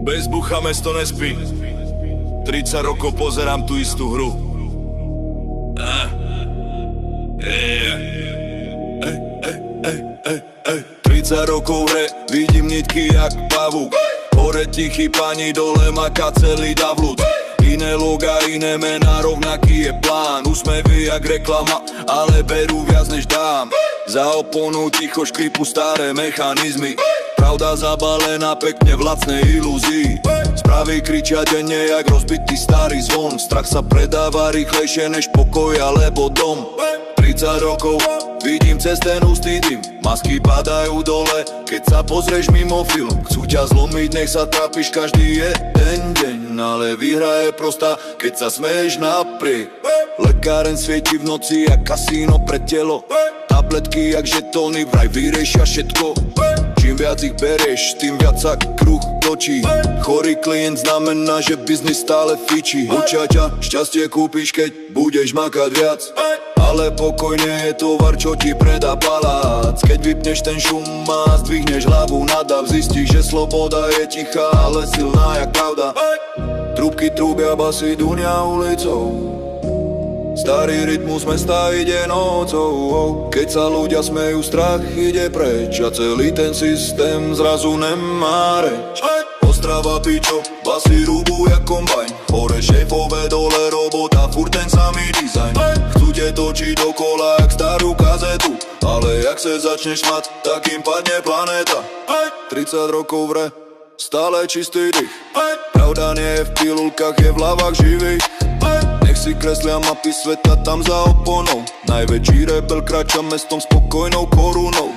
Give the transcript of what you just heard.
Bez bucha mesto nespí. 30 rokov pozerám tú istú hru. 30 rokov hre, vidím nitky jak pavúk. Hore tichý pani, dole maká celý davľud. Iné loga, iné mená, rovnaký je plán. Úsmevy jak reklama, ale berú viac než dám. Za oponou ticho škripu staré mechanizmy. Pravda zabalená pekne v lacnej ilúzii. Správy kričia denne jak rozbitý starý zvon. Strach sa predáva rýchlejšie než pokoj alebo dom. 30 rokov, vidím cez ten ústý dym. Masky padajú dole, keď sa pozrieš mimo film. Chcú ťa zlomiť, nech sa trápiš každý jeden deň. Ale výhra je prostá, keď sa smeješ napriek. Lekáren svieti v noci jak kasíno pre telo. Tabletky jak žetóny vraj vyriešia všetko. Čím viac ich berieš, tým viac sa kruh točí. Chorý klient znamená, že biznis stále fičí. Učia ťa, šťastie kúpiš, keď budeš makať viac. Ale pokojne je tovar, čo ti predá palác. Keď vypneš ten šum a zdvihneš hlavu na dav, zistíš, že sloboda je tichá, ale silná jak pravda. Trúbky trúbia, basy dunia ulicou. Starý rytmus mesta ide nocou. Keď sa ľudia smejú, strach ide preč a celý ten systém zrazu nemá reč. Ostrava pičo, basy rúbu jak kombajn. Hore šéfové, dole robota, furt ten samý dizajn. Chcú te točiť dokola jak starú kazetu, ale jak sa začneš mať, tak im padne planéta. 30 rokov vre, stále čistý dých. Pravda nie je v pilulkách, je v hlavách živých. Nech si kreslia mapy sveta tam za oponou. Najväčší rebel kráča mestom s pokojnou korunou.